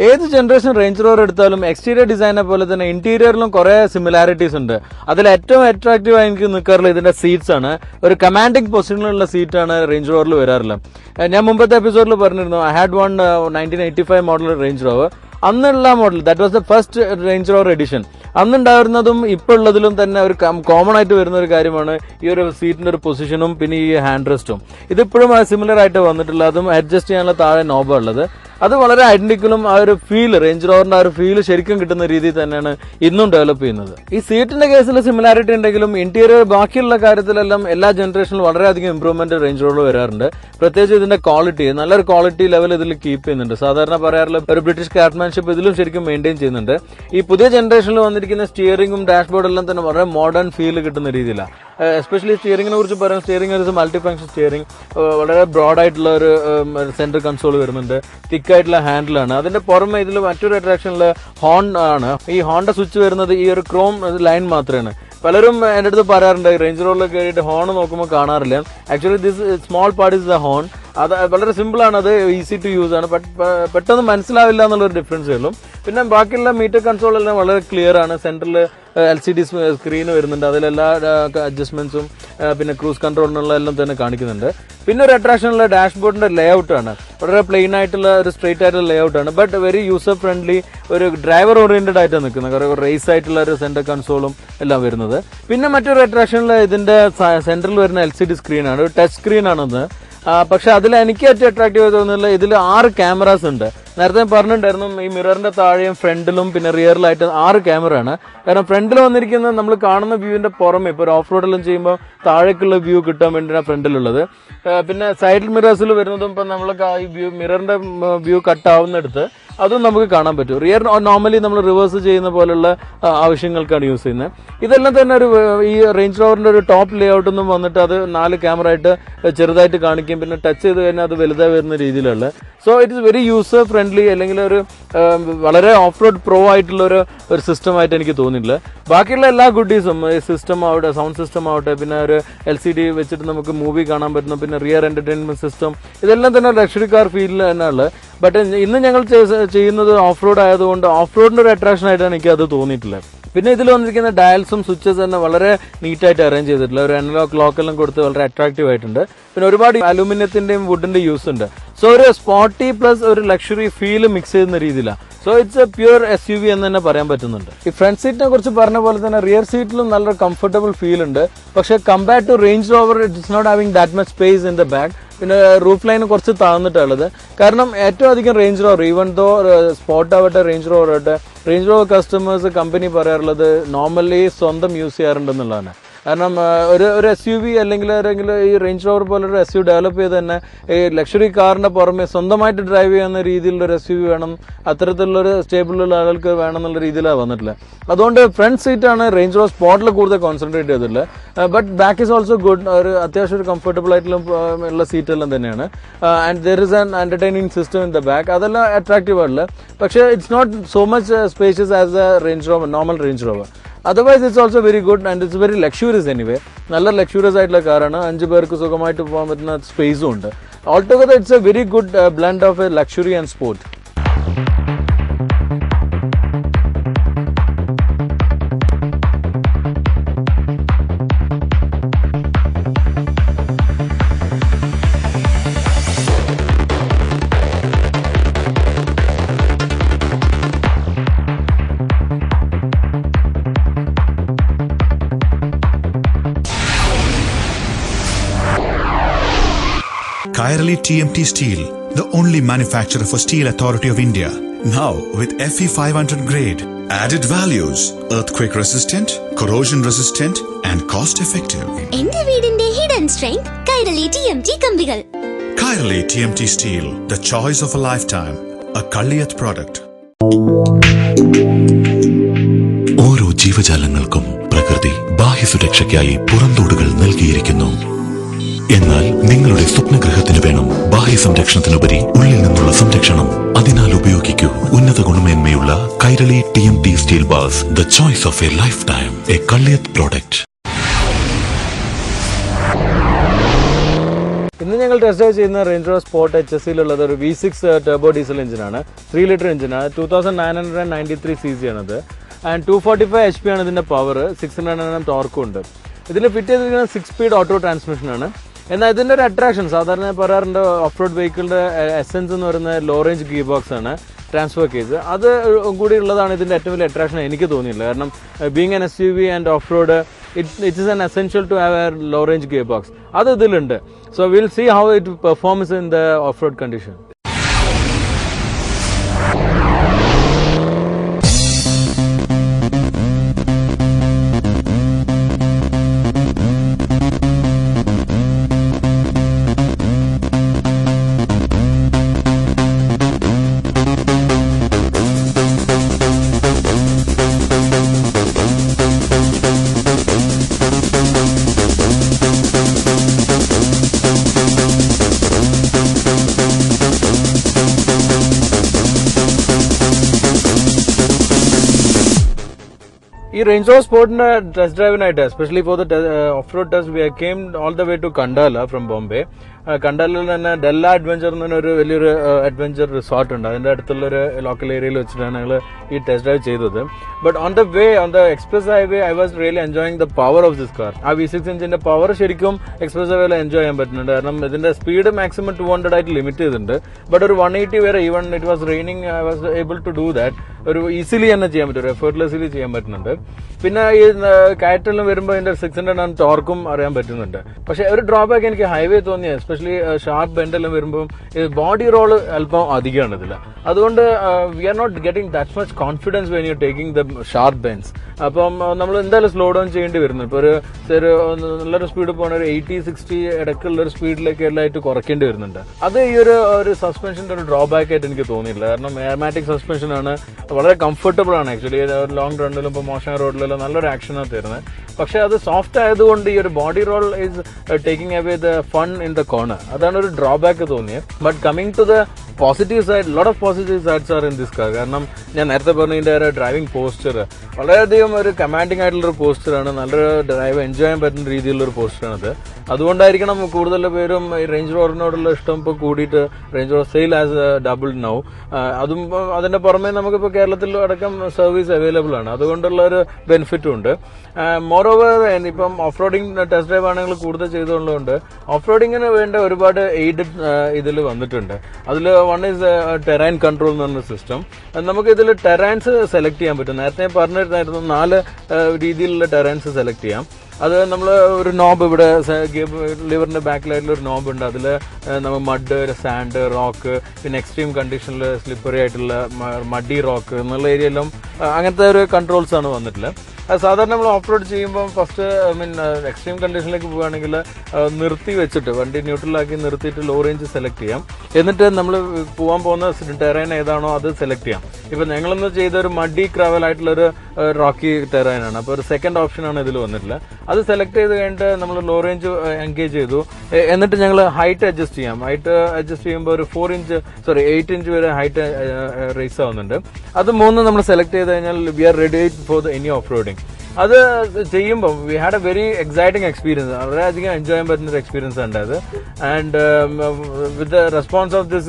ഏത് generation range rover എടുത്താലും exterior ഡിസൈനെ പോലെ തന്നെ ഇന്റീരിയറിലും കുറെ സിമിലാരിറ്റീസ് ഉണ്ട്. അതിൽ ഏറ്റവും അട്രാക്റ്റീവ് ആയി എനിക്ക് നിൽക്കാറുള്ള ഇതിന്റെ സീറ്റ്സ് ആണ്. ഒരു കമാൻഡിംഗ് പൊസിഷനിലുള്ള സീറ്റാണ് റേഞ്ച് റോവറിൽ വരാറുള്ളത്. ഞാൻ മുമ്പത്തെ എപ്പിസോഡിൽ പറഞ്ഞിരുന്നു, I had one 1985 model Range Rover. അന്നുള്ള model, that was the first Range Rover edition. അന്നുണ്ടായിരുന്നതും ഇപ്പോൾ ഉള്ളതിലും തന്നെ ഒരു കോമൺ ആയിട്ട് വരുന്ന ഒരു കാര്യമാണ് ഈ ഒരു സീറ്റിന്റെ ഒരു പൊസിഷനും പിന്നെ ഈ ഹാൻഡ് റെസ്റ്റും. ഇതിപ്പോഴും സിമിലർ ആയിട്ട് വന്നിട്ടുള്ള, അതും അഡ്ജസ്റ്റ് ചെയ്യാനുള്ള താഴെ നോബ് ഉള്ളത്. അത് വളരെ ഐഡന്റിക്കലും ആ ഒരു ഫീല്, റേഞ്ച് റോവറിന്റെ ആ ഒരു ഫീല് ശരിക്കും കിട്ടുന്ന രീതിയിൽ തന്നെയാണ് ഇന്നും ഡെവലപ്പ് ചെയ്യുന്നത്. ഈ സീറ്റിന്റെ കേസിൽ സിമിലാരിറ്റി ഉണ്ടെങ്കിലും ഇന്റീരിയർ ബാക്കിയുള്ള കാര്യത്തിലെല്ലാം എല്ലാ ജനറേഷനിലും വളരെയധികം ഇംപ്രൂവ്മെന്റ് റേഞ്ച് റോവർ വരാറുണ്ട്. പ്രത്യേകിച്ച് ഇതിന്റെ ക്വാളിറ്റി, നല്ലൊരു ക്വാളിറ്റി ലെവൽ ഇതിൽ കീപ്പ് ചെയ്യുന്നുണ്ട്. സാധാരണ പറയാറുള്ള ഒരു ബ്രിട്ടീഷ് ക്രാഫ്റ്റ്മാൻഷിപ്പ് ഇതിലും ശരിക്കും മെയിൻറ്റെയിൻ ചെയ്യുന്നുണ്ട്. ഈ പുതിയ ജനറേഷനിൽ വന്നിരിക്കുന്ന സ്റ്റിയറിംഗും ഡാഷ്ബോർഡും എല്ലാം തന്നെ വളരെ മോഡേൺ ഫീൽ കിട്ടുന്ന രീതിയിലാണ്. എസ്പെഷ്യലി സ്റ്റിയറിംഗിനെ കുറിച്ച് പറയാം, സ്റ്റിയറിംഗ് ഒരു മൾട്ടി ഫംഗ്ഷൻ സ്റ്റിയറിംഗ്, വളരെ ബ്രോഡ് ആയിട്ടുള്ള ഒരു സെന്റർ കൺസോൾ വരുന്നുണ്ട്, തിക്ക് ആയിട്ടുള്ള ഹാൻഡിലാണ്. അതിന്റെ പുറമെ ഇതിൽ മറ്റൊരു അട്രാക്ഷനുള്ള ഹോൺ ആണ്. ഈ ഹോണിന്റെ സ്വിച്ച് വരുന്നത് ഈ ഒരു ക്രോം ലൈൻ മാത്രമാണ്. പലരും എൻ്റെ അടുത്ത് പറയാറുണ്ട്, റേഞ്ച് റോഡിൽ കയറിയിട്ട് ഹോൺ നോക്കുമ്പോൾ കാണാറില്ല. Actually this small part is the horn. അത് വളരെ സിമ്പിൾ ആണ്, അത് ഈസി ടു യൂസ് ആണ്. പെട്ടെന്ന് മനസ്സിലാവില്ല എന്നുള്ളൊരു ഡിഫറൻസ് ഉള്ളൂ. പിന്നെ ബാക്കിയുള്ള മീറ്റർ കൺസോൾ എല്ലാം വളരെ ക്ലിയർ ആണ്. സെന്ററിൽ LCD സ്ക്രീൻ വരുന്നുണ്ട്, അതിലെല്ലാ അഡ്ജസ്റ്റ്മെന്റ്സും പിന്നെ ക്രൂസ് കൺട്രോളിനുള്ള എല്ലാം തന്നെ കാണിക്കുന്നുണ്ട്. പിന്നെ ഒരു അട്രാക്ഷനുള്ള ഡാഷ്ബോർഡിന്റെ ലേ ഔട്ട് ആണ്. വളരെ പ്ലെയിൻ ആയിട്ടുള്ള ഒരു സ്ട്രെയിറ്റ് ആയിട്ടുള്ള ലേ ഔട്ട് ആണ്, ബട്ട് വെരി യൂസർ ഫ്രണ്ട്ലി, ഒരു ഡ്രൈവർ ഓറിയന്റഡ് ആയിട്ട് നിൽക്കുന്നത്. റേസ് ആയിട്ടുള്ള ഒരു സെന്റർ കൺസോളും എല്ലാം വരുന്നത്. പിന്നെ മറ്റൊരു അട്രാക്ഷനിൽ ഇതിന്റെ സെന്ററിൽ വരുന്ന LCD സ്ക്രീനാണ്, ഒരു ടച്ച് സ്ക്രീൻ ആണെന്ന്. പക്ഷെ അതിൽ എനിക്ക് ഏറ്റവും അട്രാക്റ്റീവ് തോന്നുന്നില്ല, ഇതിൽ 6 ക്യാമറാസ് ഉണ്ട്. നേരത്തെ പറഞ്ഞിട്ടുണ്ടായിരുന്നു, ഈ മിററിന്റെ താഴെയും ഫ്രണ്ടിലും പിന്നെ റിയറിലായിട്ട് 6 ക്യാമറ ആണ്. കാരണം ഫ്രണ്ടിൽ വന്നിരിക്കുന്നത് നമ്മൾ കാണുന്ന വ്യൂവിന്റെ പുറമെ ഇപ്പോൾ ഒരു ഓഫ് റോഡെല്ലാം ചെയ്യുമ്പോൾ താഴേക്കുള്ള വ്യൂ കിട്ടാൻ വേണ്ടിയാണ് ഫ്രണ്ടിലുള്ളത്. പിന്നെ സൈഡ് മിറേഴ്സിൽ വരുന്നതും ഇപ്പം നമ്മൾ ഈ വ്യൂ മിററിന്റെ വ്യൂ കട്ട് ആവുന്നിടത്ത് അതും നമുക്ക് കാണാൻ പറ്റും. റിയർ നോർമലി നമ്മൾ റിവേഴ്സ് ചെയ്യുന്ന പോലുള്ള ആവശ്യങ്ങൾക്കാണ് യൂസ് ചെയ്യുന്നത്. ഇതെല്ലാം തന്നെ ഒരു ഈ റേഞ്ച് റോവറിന്റെ ഒരു ടോപ്പ് ലേ ഔട്ട് ഒന്നും വന്നിട്ട് അത് 4 ക്യാമറ ആയിട്ട് ചെറുതായിട്ട് കാണിക്കും. പിന്നെ ടച്ച് ചെയ്ത് കഴിഞ്ഞാൽ അത് വലുതായി വരുന്ന രീതിയിലുള്ള. So it is very user friendly, അല്ലെങ്കിൽ ഒരു വളരെ ഓഫ് റോഡ് പ്രോ ആയിട്ടുള്ള ഒരു സിസ്റ്റം ആയിട്ട് എനിക്ക് തോന്നിയിട്ടില്ല. ബാക്കിയുള്ള എല്ലാ ഗുഡീസും, സിസ്റ്റം ആവട്ടെ, സൗണ്ട് സിസ്റ്റം ആവട്ടെ, പിന്നെ ഒരു LCD വെച്ചിട്ട് നമുക്ക് മൂവി കാണാൻ പറ്റുന്ന, പിന്നെ റിയർ എന്റർടൈൻമെന്റ് സിസ്റ്റം, ഇതെല്ലാം തന്നെ ലക്ഷറി കാർ ഫീലിൽ തന്നെയാണ്. ബട്ട് ഇന്ന് ഞങ്ങൾ ചെയ്യുന്നത് ഓഫ് റോഡ് ആയതുകൊണ്ട് ഓഫ് റോഡിന്റെ ഒരു അട്രാക്ഷൻ ആയിട്ടാണ് എനിക്ക് അത് തോന്നിയിട്ടില്ല. പിന്നെ ഇതിൽ വന്നിരിക്കുന്ന ഡയൽസും സ്വിച്ചസ് തന്നെ വളരെ നീറ്റായിട്ട് അറേഞ്ച് ചെയ്തിട്ടുള്ള ഒരു അനലോഗ് ക്ലോക്കെല്ലാം കൊടുത്ത് വളരെ അട്രാക്റ്റീവ് ആയിട്ടുണ്ട്. പിന്നെ ഒരുപാട് അലൂമിനിയത്തിന്റെയും വുഡിന്റെ യൂസ് ഉണ്ട്. സോ ഒരു സ്പോർട്ടി പ്ലസ് ഒരു ലക്ഷറി ഫീൽ മിക്സ് ചെയ്യുന്ന രീതിയിലാണ്. So it's A pure SUV എന്ന് തന്നെ പറയാൻ പറ്റുന്നുണ്ട്. ഈ ഫ്രണ്ട് സീറ്റിനെ കുറിച്ച് പറഞ്ഞ പോലെ തന്നെ റിയർ സീറ്റിലും നല്ലൊരു കംഫർട്ടബിൾ ഫീൽ ഉണ്ട്. പക്ഷെ compare to Range Rover it's not having that much space in the back. പിന്നെ റൂഫ് ലൈൻ കുറച്ച് താഴ്ന്നിട്ടുള്ളത്. കാരണം ഏറ്റവും അധികം Range Rover, even though spot ആവട്ടെ റേഞ്ച് റോവർ ആവട്ടെ, റേഞ്ച് റോവർ കസ്റ്റമേഴ്സ് കമ്പനി പറയാറുള്ളത് നോർമലി സ്വന്തം യൂസ് ചെയ്യാറുണ്ടെന്നുള്ളതാണ്. കാരണം ഒരു SUV അല്ലെങ്കിൽ ഈ റേഞ്ച് റോവർ പോലൊരു SUV ഡെവലപ്പ് ചെയ്ത് തന്നെ ഈ ലക്ഷറി കാറിന്റെ പുറമെ സ്വന്തമായിട്ട് ഡ്രൈവ് ചെയ്യുന്ന രീതിയിലുള്ള ഒരു SUV വേണം, അത്തരത്തിലുള്ളൊരു സ്റ്റേബിളുള്ള ആളുകൾക്ക് വേണം എന്നുള്ള രീതിയിലാണ് വന്നിട്ടുള്ളത്. അതുകൊണ്ട് ഫ്രണ്ട് സീറ്റാണ് റേഞ്ച് റോവർ സ്പോട്ടിൽ കൂടുതൽ കോൺസെൻട്രേറ്റ് ചെയ്തിട്ടുള്ളത്. But back is also good, ഒരു അത്യാവശ്യം ഒരു കംഫർട്ടബിൾ ആയിട്ടുള്ള ഉള്ള സീറ്റെല്ലാം തന്നെയാണ്. And there is an entertaining system in the back, അതെല്ലാം അട്രാക്റ്റീവ് ആണല്ലോ. പക്ഷേ it's not so much spacious as a Range Rover, normal Range Rover. Otherwise it's also very good and it's very luxurious anyway. നല്ല luxurious ആയിട്ടുള്ള കാറാണ്. 5 പേർക്ക് സുഖമായിട്ട് പോകാൻ പറ്റുന്ന സ്പേസും ഉണ്ട്. Altogether it's a very good blend of a luxury and sport. Kairali TMT Steel, the only manufacturer for Steel Authority of India. Now with FE 500 grade. Added values: earthquake resistant, corrosion resistant and cost effective. എന്റെ വീടിന്റെ hidden strength Kairali TMT കമ്പികൾ. Kairali TMT Steel, the choice of a lifetime. A Kalliyat product. ഓരോ ജീവജാലങ്ങൾക്കും പ്രകൃതി ബാഹ്യസുരക്ഷയ്ക്കായി പുറന്തോടുകൾ നൽകിയിരിക്കുന്നു. എന്നാൽ നിങ്ങളുടെ സ്വപ്നഗ്രഹത്തിന് വേണം ബാഹ്യ സംരക്ഷണത്തിനുപരി ഉള്ളിൽ നിന്നുള്ള സംരക്ഷണം. അതിനാൽ ഉപയോഗിക്കൂ ഉന്നത ഗുണമേന്മയുള്ള Kairali TMT steel bars, the choice of A life time, A Kalliyath product. ഇന്ന് ഞങ്ങൾ ടെസ്റ്റ് ഡ്രൈവ് ചെയ്യുന്ന റേഞ്ച് റോവർ സ്പോർട്ട് HSCയിലുള്ളത് ഒരു V6 ടർബോ ഡീസൽ എഞ്ചിനാണ്, 3 ലിറ്റർ എഞ്ചിനാണ്, 2993 cc ആണത്. ആൻഡ് 245 HP ആണ് ഇതിന്റെ പവർ, 600 Nm ടോർക്കും ഉണ്ട്. ഇതിൽ ഫിറ്റ് ചെയ്തിരിക്കുന്ന 6 സ്പീഡ് ഓട്ടോ ട്രാൻസ്മിഷൻ ആണ്. എന്നാൽ ഇതിന്റെ ഒരു അട്രാക്ഷൻ സാധാരണ പറയാറുണ്ട്, ഓഫ് റോഡ് വെഹിക്കിളിന്റെ എസെൻസ് എന്ന് പറയുന്ന ലോ റേഞ്ച് ഗിയർ ബോക്സ് ആണ്, ട്രാൻസ്ഫർ കേസ്. അത് കൂടി ഉള്ളതാണ് ഇതിന്റെ ഏറ്റവും വലിയ അട്രാക്ഷൻ എനിക്ക് തോന്നിയില്ല. കാരണം being an SUV and off road it is an essential to have a low range gear box. അത് ഇതിലുണ്ട്. So will see how it performs in the off road condition. ഈ റേഞ്ച് റോവർ സ്പോർട്ടിന്റെ test ഡ്രൈവിനായിട്ട് especially for the off road test we came all the way to Khandala from Bombay. കണ്ടാലിൽ തന്നെ Della adventure എന്ന് പറഞ്ഞൊരു വലിയൊരു അഡ്വഞ്ചർ റിസോർട്ട് ഉണ്ട്. അതിന്റെ അടുത്തുള്ള ഒരു ലോക്കൽ ഏരിയയിൽ വെച്ചിട്ടാണ് ഞങ്ങൾ ഈ ടെസ്റ്റ് ഡ്രൈവ് ചെയ്തത്. But on the way on the express highway I was really enjoying the power of this car. ആ V6 എഞ്ചിന്റെ പവർ ശരിക്കും എക്സ്പ്രസ് ഹൈവേയിൽ എൻജോയ് ചെയ്യാൻ പറ്റുന്നുണ്ട്. കാരണം ഇതിന്റെ സ്പീഡ് മാക്സിമം 200 ആയിട്ട് ലിമിറ്റ് ചെയ്തിട്ടുണ്ട്. ബട്ട് ഒരു 180 വരെ, even it was raining, I was able to do that. ഒരു ഈസിലി തന്നെ ചെയ്യാൻ പറ്റും, ഒരു എഫേർട്ട്ലെസ്ലി ചെയ്യാൻ പറ്റുന്നുണ്ട്. പിന്നെ ഈ കയറ്റെല്ലാം വരുമ്പോൾ അതിന്റെ 600 Nm ടോർക്കും അറിയാൻ പറ്റുന്നുണ്ട്. പക്ഷെ ഒരു ഡ്രോബാക്ക് എനിക്ക് ഹൈവേ തോന്നിയ എസ്പെഷ്യലി ഷാർപ്പ് ബെൻഡെല്ലാം വരുമ്പോൾ ബോഡി റോള് അല്പം അധികമാണ് ഇതിൽ. അതുകൊണ്ട് we are not getting that much confidence when you taking the sharp bends. അപ്പം നമ്മൾ എന്തായാലും സ്ലോ ഡൗൺ ചെയ്യേണ്ടി വരുന്നു. ഇപ്പോൾ ഒരു നല്ലൊരു സ്പീഡ് പോകണ ഒരു 80-60 ഇടയ്ക്കുള്ള ഒരു സ്പീഡിലേക്ക് എല്ലായിട്ട് കുറയ്ക്കേണ്ടി വരുന്നുണ്ട്. അത് ഈ ഒരു സസ്പെൻഷന്റെ ഒരു ഡ്രോബാക്ക് ആയിട്ട് എനിക്ക് തോന്നിയില്ല. കാരണം എയർമാറ്റിക് സസ്പെൻഷൻ ആണ്, വളരെ കംഫർട്ടബിൾ ആണ്. ആക്ച്വലി ലോങ് റണ്ണിലും ഇപ്പോൾ മോശം റോഡിലെല്ലാം നല്ലൊരു ആക്ഷനാണ് തരുന്നത്. പക്ഷെ അത് സോഫ്റ്റ് ആയതുകൊണ്ട് ഈ ഒരു body roll is taking away the fun in the corner. അതാണ് ഒരു ഡ്രോബാക്ക് തോന്നിയത്. But coming to the positive side, lot of positive sides are in this car. കാരണം ഞാൻ നേരത്തെ പറഞ്ഞതിന്റെ ഒരു ഡ്രൈവിംഗ് പോസ്റ്റർ വളരെയധികം ഒരു കമാൻഡിംഗ് ആയിട്ടുള്ള ഒരു പോസ്റ്ററാണ്. നല്ലൊരു ഡ്രൈവ് എൻജോയ് ചെയ്യാൻ പറ്റുന്ന രീതിയിലുള്ള ഒരു പോസ്റ്ററാണത്. അതുകൊണ്ടായിരിക്കണം കൂടുതൽ പേരും ഈ റേഞ്ച് റോവറിനോടുള്ള ഇഷ്ടം ഇപ്പോൾ കൂടിയിട്ട് range rover sale as double now. അതും അതിന്റെ പുറമെ നമുക്കിപ്പോൾ കേരളത്തിൽ അടക്കം സർവീസ് അവൈലബിൾ ആണ്. അതുകൊണ്ടുള്ള ഒരു ബെനിഫിറ്റും ഉണ്ട്. മോർ ഓവർ ഇപ്പം ഓഫ് റോഡിംഗ് ടെസ്റ്റ് ഡ്രൈവ് ആണെങ്കിൽ കൂടുതൽ ചെയ്തുകൊണ്ടുകൊണ്ട് ഓഫ് റോഡിങ്ങിന് വേണ്ട ഒരുപാട് എയ്ഡഡ് ഇതിൽ വന്നിട്ടുണ്ട്. അതിൽ വൺ ഈസ് ടെറൈൻ കൺട്രോൾ എന്ന് പറഞ്ഞ സിസ്റ്റം. നമുക്ക് ഇതിൽ ടെറൈൻസ് സെലക്ട് ചെയ്യാൻ പറ്റും. നേരത്തെ പറഞ്ഞിരുന്നായിരുന്നു 4 രീതിയിലുള്ള ടെറൈൻസ് സെലക്ട് ചെയ്യാം. അത് നമ്മൾ ഒരു നോബ് ഇവിടെ ലിവറിന്റെ ബാക്കിലായിട്ടുള്ള ഒരു നോബ് ഉണ്ട്. അതിൽ നമ്മൾ മഡ്, സാൻഡ്, റോക്ക്, പിന്നെ എക്സ്ട്രീം കണ്ടീഷനിൽ സ്ലിപ്പറി ആയിട്ടുള്ള മഡി റോക്ക് എന്നുള്ള ഏരിയയിലും അങ്ങനത്തെ ഒരു കൺട്രോൾസ് ആണ് വന്നിട്ടുള്ളത്. സാധാരണ നമ്മൾ ഓഫ് റോഡ് ചെയ്യുമ്പോൾ ഫസ്റ്റ് എക്സ്ട്രീം കണ്ടീഷനിലേക്ക് പോവുകയാണെങ്കിൽ നിർത്തി വെച്ചിട്ട് വണ്ടി ന്യൂട്രലാക്കി നിർത്തിയിട്ട് ലോ റേഞ്ച് സെലക്ട് ചെയ്യാം. എന്നിട്ട് നമ്മൾ പോകാൻ പോകുന്ന ടെറൈൻ ഏതാണോ അത് സെലക്ട് ചെയ്യാം. ഇപ്പൊ ഞങ്ങളൊന്ന് ചെയ്ത ഒരു മഡി ക്രാവൽ ആയിട്ടുള്ള ഒരു റോക്കി ടെറൈൻ ആണ്. അപ്പോൾ ഒരു സെക്കൻഡ് ഓപ്ഷനാണ് ഇതിൽ വന്നിട്ടുള്ളത്. അത് സെലക്ട് ചെയ്ത് കഴിഞ്ഞിട്ട് നമ്മൾ ലോ റേഞ്ച് എൻഗേജ് ചെയ്തു. എന്നിട്ട് ഞങ്ങൾ ഹൈറ്റ് അഡ്ജസ്റ്റ് ചെയ്യാം. ഹൈറ്റ് അഡ്ജസ്റ്റ് ചെയ്യുമ്പോൾ ഒരു 8 ഇഞ്ച് വരെ ഹൈറ്റ് റേസ് ആവുന്നുണ്ട്. അത് 3 നമ്മൾ സെലക്ട് ചെയ്ത് കഴിഞ്ഞാൽ we are ready for any off roading. അത് ചെയ്യുമ്പോൾ we had a very exciting experience. വളരെയധികം എൻജോയ് ചെയ്യാൻ പറ്റുന്ന ഒരു എക്സ്പീരിയൻസ് ഉണ്ടായത്. And with the response of this